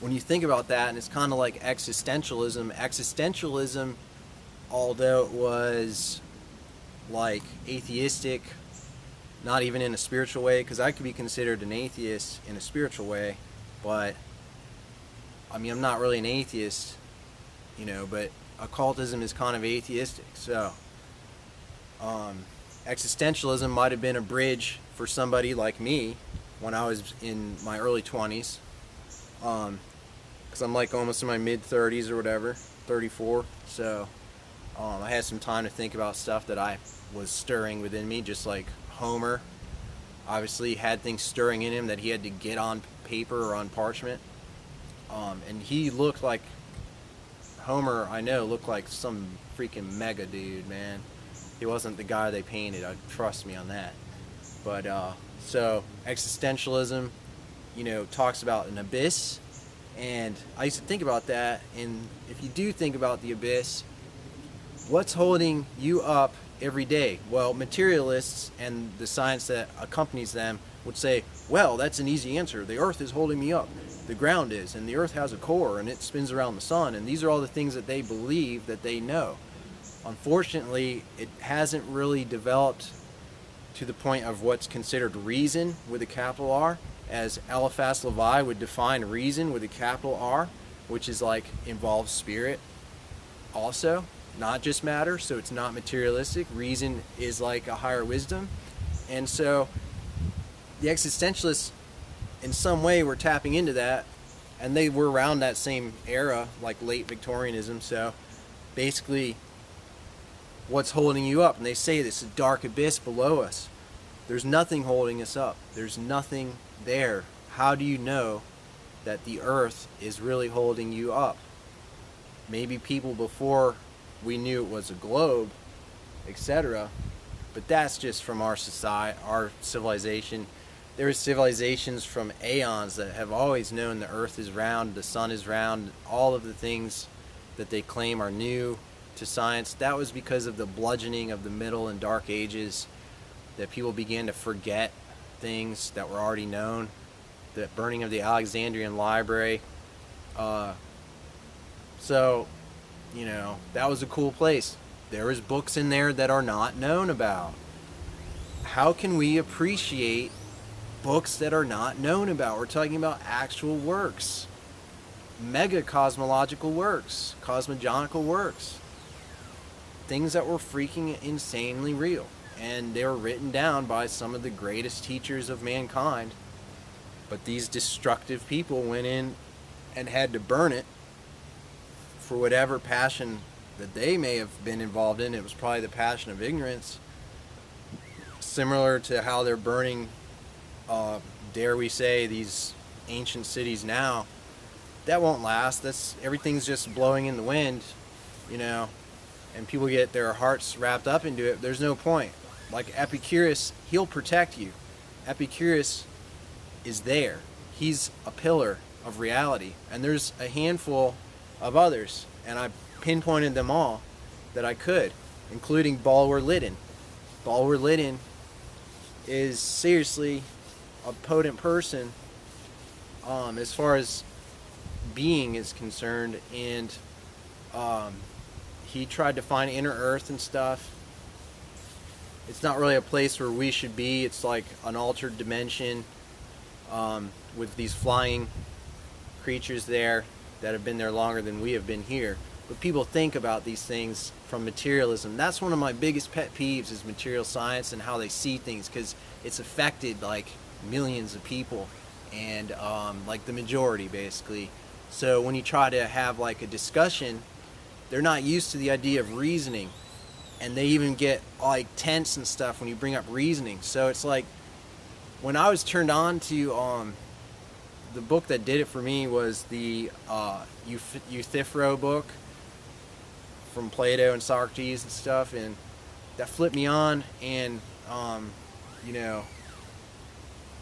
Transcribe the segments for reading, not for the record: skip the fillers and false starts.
when you think about that, and it's kind of like existentialism, although it was like atheistic, not even in a spiritual way, because I could be considered an atheist in a spiritual way, but I mean, I'm not really an atheist, but occultism is kind of atheistic. So existentialism might have been a bridge for somebody like me when I was in my early 20s, because I'm like almost in my mid 30s or whatever, 34. So I had some time to think about stuff that I was stirring within me, just like Homer obviously had things stirring in him that he had to get on paper or on parchment. And he looked like, Homer, I know, looked like some freaking mega dude, man. He wasn't the guy they painted, trust me on that. But, so, existentialism, talks about an abyss, and I used to think about that, and if you do think about the abyss, what's holding you up every day? Well, materialists and the science that accompanies them would say, well, that's an easy answer. The earth is holding me up. The ground is, and the earth has a core, and it spins around the sun, and these are all the things that they believe that they know. Unfortunately, it hasn't really developed to the point of what's considered reason with a capital R, as Eliphas Levi would define reason with a capital R, which is like involves spirit also, not just matter, so it's not materialistic. Reason is like a higher wisdom. And so the existentialists in some way were tapping into that, and they were around that same era, like late Victorianism. So basically, what's holding you up? And they say this dark abyss below us. There's nothing holding us up. There's nothing there. How do you know that the earth is really holding you up? Maybe people before we knew it was a globe, etc. But that's just from our society, our civilization. There are civilizations from aeons that have always known the earth is round, the sun is round, all of the things that they claim are new to science. That was because of the bludgeoning of the Middle and Dark Ages, that people began to forget things that were already known. The burning of the Alexandrian Library. So, that was a cool place. There was books in there that are not known about. How can we appreciate books that are not known about? We're talking about actual works, mega cosmological works, cosmogonical works, things that were freaking insanely real, and they were written down by some of the greatest teachers of mankind. But these destructive people went in and had to burn it for whatever passion that they may have been involved in. It was probably the passion of ignorance, similar to how they're burning, dare we say, these ancient cities now. That won't last. Everything's just blowing in the wind, and people get their hearts wrapped up into it. There's no point. Like Epicurus, he'll protect you. Epicurus is there. He's a pillar of reality. And there's a handful of others, and I pinpointed them all that I could, including Bulwer Lydon. Bulwer Lydon is seriously a potent person as far as being is concerned, and he tried to find inner earth and stuff. It's not really a place where we should be. It's like an altered dimension with these flying creatures there that have been there longer than we have been here. But people think about these things from materialism. That's one of my biggest pet peeves, is material science and how they see things, because it's affected like millions of people, and like the majority basically. So when you try to have like a discussion, they're not used to the idea of reasoning, and they even get like tense and stuff when you bring up reasoning. So it's like, when I was turned on to the book that did it for me was the Euthyphro book from Plato and Socrates and stuff, and that flipped me on. And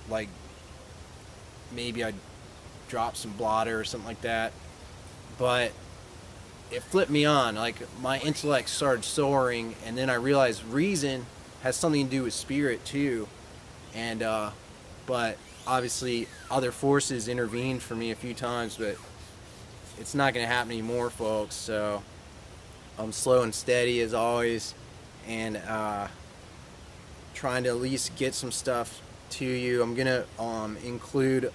like maybe I dropped some blotter or something like that, but it flipped me on. Like my intellect started soaring, and then I realized reason has something to do with spirit too. And but obviously other forces intervened for me a few times, but it's not going to happen anymore, folks. So I'm slow and steady as always, and trying to at least get some stuff to you. I'm gonna include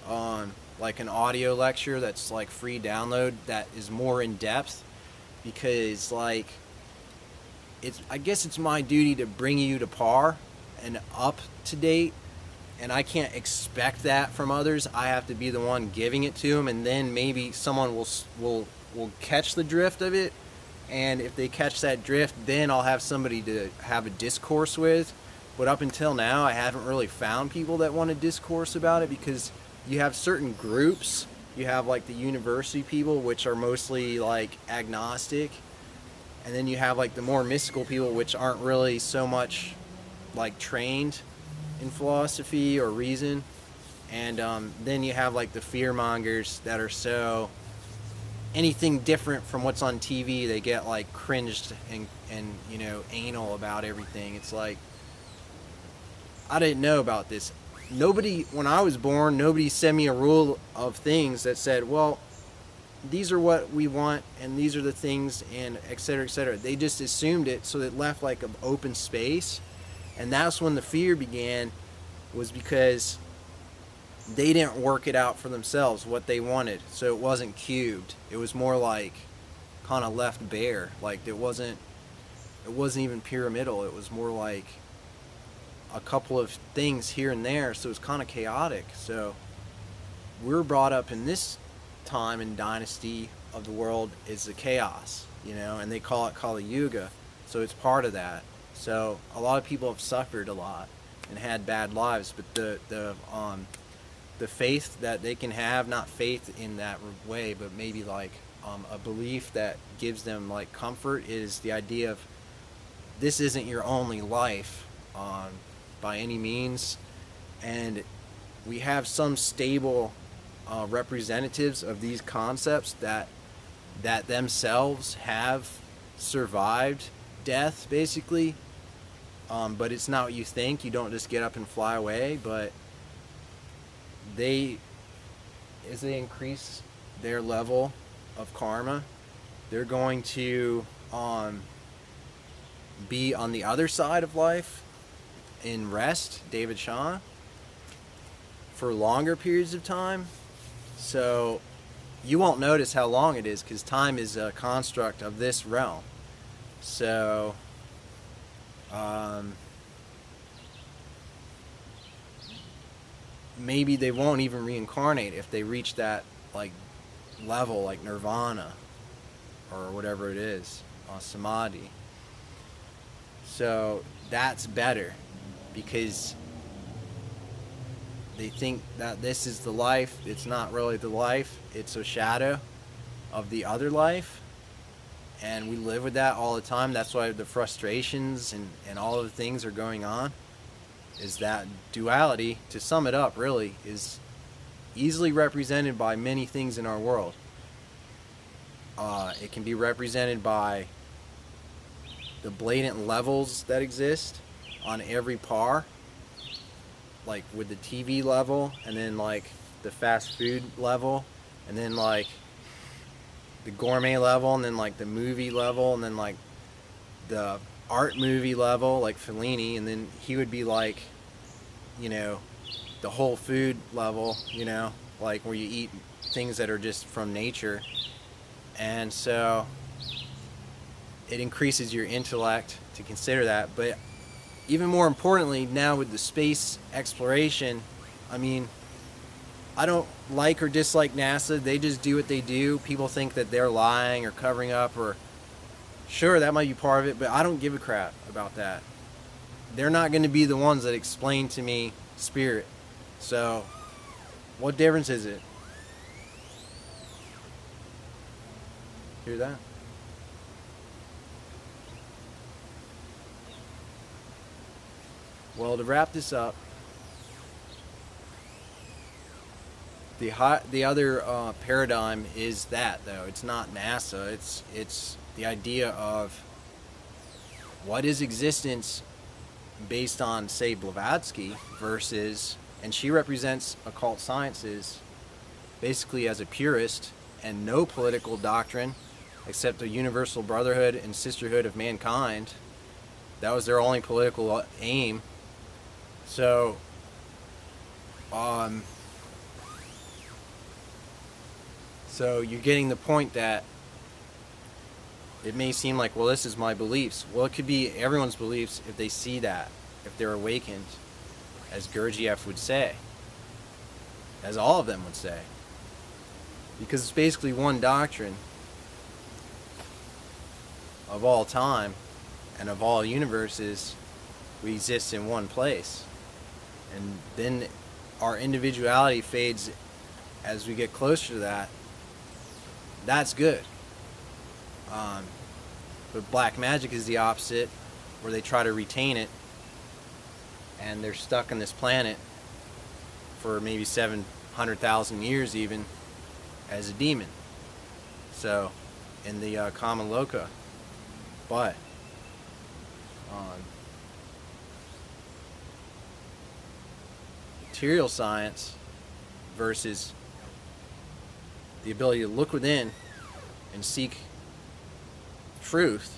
like an audio lecture that's like free download that is more in depth, because like I guess it's my duty to bring you to par and up to date, and I can't expect that from others. I have to be the one giving it to them, and then maybe someone will catch the drift of it, and if they catch that drift, then I'll have somebody to have a discourse with. But up until now, I haven't really found people that want to discourse about it, because you have certain groups. You have like the university people, which are mostly like agnostic, and then you have like the more mystical people, which aren't really so much like trained in philosophy or reason. And then you have like the fearmongers that are so anything different from what's on TV, they get like cringed and you know, anal about everything. It's like, I didn't know about this. Nobody, when I was born, nobody sent me a rule of things that said, well, these are what we want, and these are the things, and et cetera, et cetera. They just assumed it, so it left like an open space. And that's when the fear began, was because they didn't work it out for themselves, what they wanted. So it wasn't cubed. It was more like kind of left bare. Like it wasn't even pyramidal. It was more like a couple of things here and there, so it's kind of chaotic. So we're brought up in this time and dynasty of the world is the chaos, you know, and they call it Kali Yuga, so it's part of that. So a lot of people have suffered a lot and had bad lives, but the faith that they can have, not faith in that way, but maybe like a belief that gives them like comfort, is the idea of this isn't your only life by any means, and we have some stable representatives of these concepts that themselves have survived death, basically, but it's not what you think. You don't just get up and fly away, but as they increase their level of karma, they're going to be on the other side of life in rest, David Shaw, for longer periods of time. So you won't notice how long it is, because time is a construct of this realm. So maybe they won't even reincarnate if they reach that like level, like nirvana or whatever it is, samadhi. So that's better, because they think that this is the life. It's not really the life. It's a shadow of the other life, and we live with that all the time. That's why the frustrations and all of the things are going on, is that duality, to sum it up really, is easily represented by many things in our world. It can be represented by the blatant levels that exist on every par, like with the TV level, and then like the fast food level, and then like the gourmet level, and then like the movie level, and then like the art movie level, like Fellini, and then he would be like, you know, the whole food level, you know, like where you eat things that are just from nature. And so it increases your intellect to consider that. But even more importantly, now with the space exploration, I mean, I don't like or dislike NASA. They just do what they do. People think that they're lying or covering up, or sure, that might be part of it, but I don't give a crap about that. They're not going to be the ones that explain to me spirit. So what difference is it? Hear that? Well, to wrap this up, the other paradigm is that, though. It's not NASA. It's the idea of what is existence based on, say, Blavatsky, versus And she represents occult sciences basically as a purist and no political doctrine except a universal brotherhood and sisterhood of mankind. That was their only political aim. So, so you're getting the point that it may seem like, well, this is my beliefs. Well, it could be everyone's beliefs if they see that, if they're awakened, as Gurdjieff would say, as all of them would say. Because it's basically one doctrine of all time and of all universes. We exist in one place. And then our individuality fades as we get closer to that. That's good. But black magic is the opposite, where they try to retain it, and they're stuck on this planet for maybe 700,000 years even as a demon. So, in the common loca. But material science versus the ability to look within and seek truth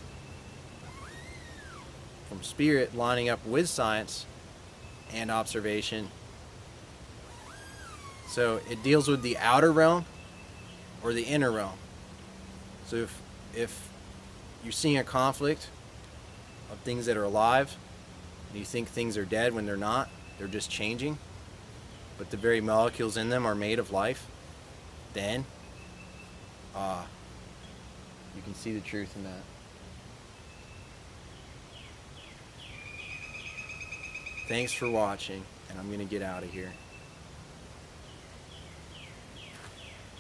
from spirit, lining up with science and observation. So it deals with the outer realm or the inner realm. So if you're seeing a conflict of things that are alive and you think things are dead when they're not, they're just changing, but the very molecules in them are made of life, then you can see the truth in that. Thanks for watching, and I'm going to get out of here.